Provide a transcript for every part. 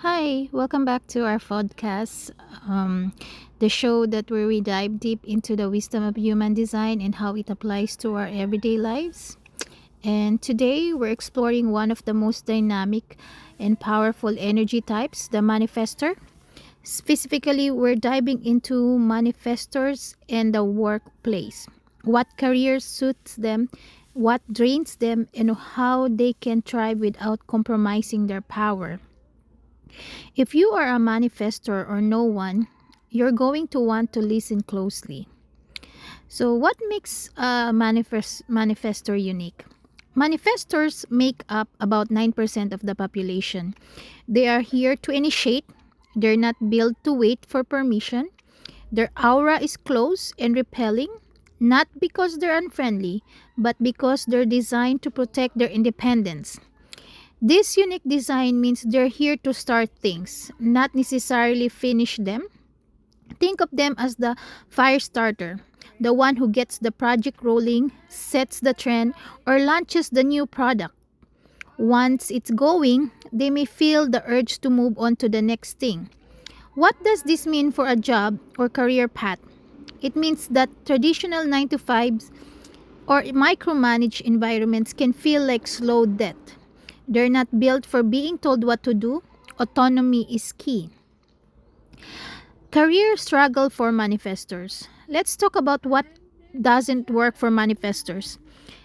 Hi, welcome back to our podcast, the show that where we dive deep into the wisdom of human design and how it applies to our everyday lives. And today we're exploring one of the most dynamic and powerful energy types, the manifestor. Specifically, we're diving into manifestors and the workplace. What career suits them, what drains them, and how they can thrive without compromising their power. If you are a manifestor or no one, you're going to want to listen closely. So, what makes a manifestor unique? Manifestors make up about 9% of the population. They are here to initiate, they're not built to wait for permission. Their aura is close and repelling, not because they're unfriendly, but because they're designed to protect their independence. This unique design means they're here to start things, not necessarily finish them. Think of them as the fire starter, the one who gets the project rolling, sets the trend, or launches the new product. Once it's going, they may feel the urge to move on to the next thing. What does this mean for a job or career path? It means that traditional 9 to 5s or micromanaged environments can feel like slow death. They're not built for being told what to do. Autonomy is key. Career struggle for manifestors. Let's talk about what doesn't work for manifestors.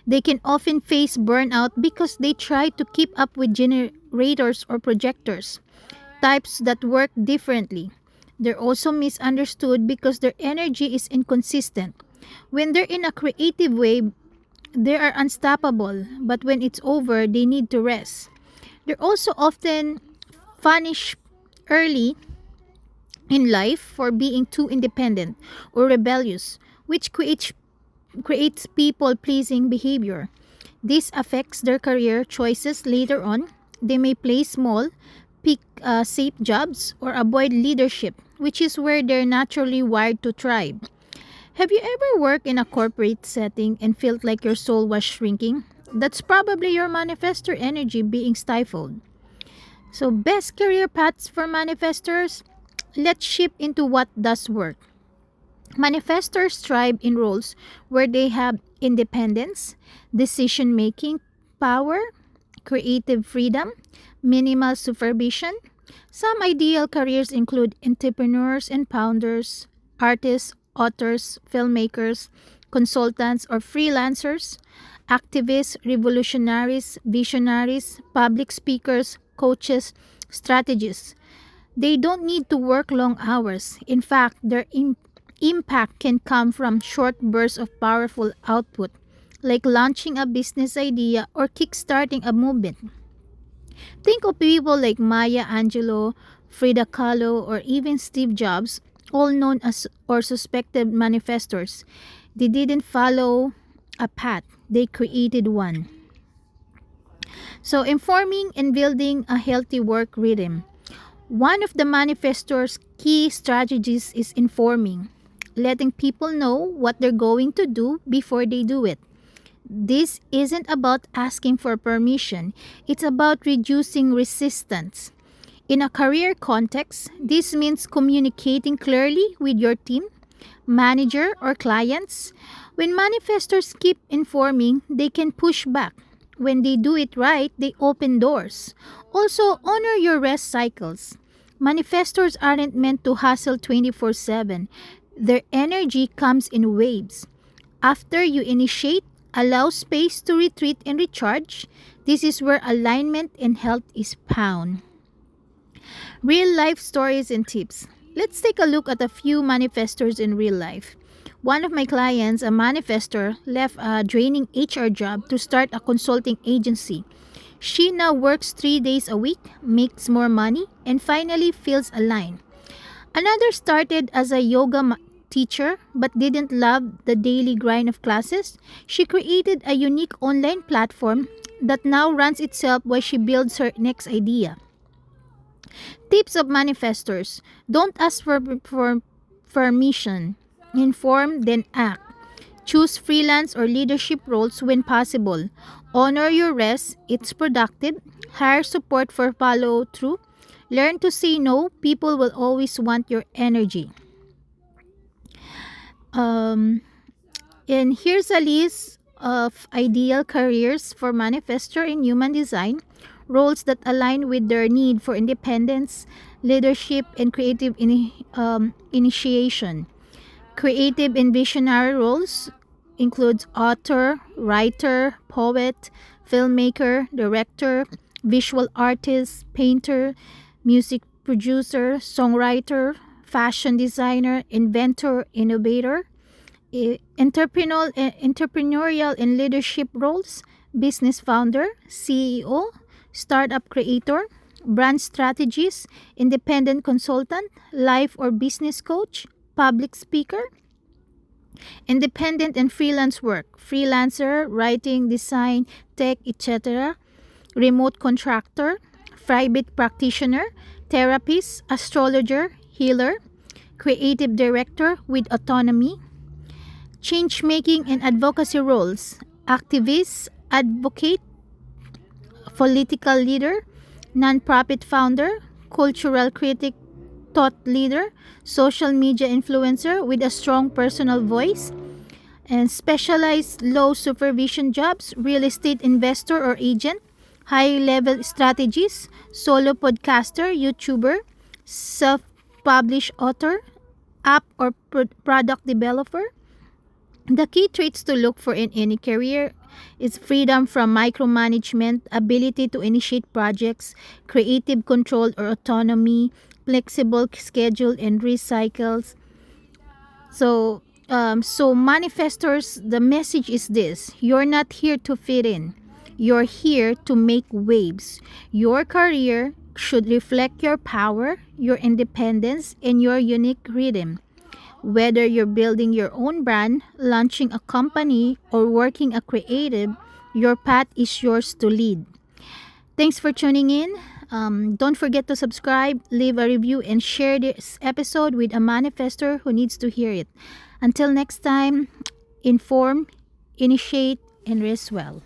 They can often face burnout because they try to keep up with generators or projectors, types that work differently. They're also misunderstood because their energy is inconsistent. When they're in a creative way, they are unstoppable, but when it's over, they need to rest. They're also often punished early in life for being too independent or rebellious, which creates people pleasing behavior. This affects their career choices later on. They may play small, pick safe jobs, or avoid leadership, which is where they're naturally wired to thrive. Have you ever worked in a corporate setting and felt like your soul was shrinking? That's probably your manifestor energy being stifled. So, best career paths for manifestors? Let's shift into what does work. Manifestors thrive in roles where they have independence, decision making power, creative freedom, minimal supervision. Some ideal careers include entrepreneurs and founders, artists, authors, filmmakers, consultants or freelancers, activists, revolutionaries, visionaries, public speakers, coaches, strategists. They don't need to work long hours. In fact, their impact can come from short bursts of powerful output, like launching a business idea or kickstarting a movement. Think of people like Maya Angelou, Frida Kahlo, or even Steve Jobs, all known as or suspected manifestors. They didn't follow a path, they created one. So, informing and building a healthy work rhythm. One of the manifestor's key strategies is informing, letting people know what they're going to do before they do it. This isn't about asking for permission, it's about reducing resistance. In a career context, this means communicating clearly with your team, manager, or clients. When manifestors keep informing, they can push back. When they do it right, they open doors. Also, honor your rest cycles. Manifestors aren't meant to hustle 24/7. Their energy comes in waves. After you initiate, allow space to retreat and recharge. This is where alignment and health is found. Real life stories and tips. Let's take a look at a few manifestors in real life. One of my clients, a manifestor, left a draining HR job to start a consulting agency. She now works 3 days a week, makes more money, and finally feels aligned. Another started as a teacher but didn't love the daily grind of classes. She created a unique online platform that now runs itself while she builds her next idea. Tips of manifestors. Don't ask for permission. Inform, then act. Choose freelance or leadership roles when possible. Honor your rest, it's productive. Hire support for follow through. Learn to say no. People will always want your energy. Um, and here's a list of ideal careers for manifestor in human design, roles that align with their need for independence, leadership, and creative initiation. Creative and visionary roles includes author, writer, poet, filmmaker, director, visual artist, painter, music producer, songwriter, fashion designer, inventor, innovator, entrepreneurial and leadership roles, business founder, CEO, startup creator, brand strategist, independent consultant, life or business coach, public speaker, independent and freelance work, freelancer, writing, design, tech, etc., remote contractor, private practitioner, therapist, astrologer, healer, creative director with autonomy, change making and advocacy roles, activist, advocate, political leader, nonprofit founder, cultural critic, thought leader, social media influencer with a strong personal voice, and specialized low supervision jobs, real estate investor or agent, high level strategist, solo podcaster, YouTuber, self published author, app or product developer. The key traits to look for in any career is freedom from micromanagement, ability to initiate projects, creative control or autonomy, flexible schedule and recycles. So manifestors, the message is this: you're not here to fit in. You're here to make waves. Your career should reflect your power, your independence, and your unique rhythm. Whether you're building your own brand, launching a company, or working a creative, your path is yours to lead. Thanks for tuning in. Don't forget to subscribe, leave a review, and share this episode with a manifestor who needs to hear it. Until next time, inform, initiate, and rest well.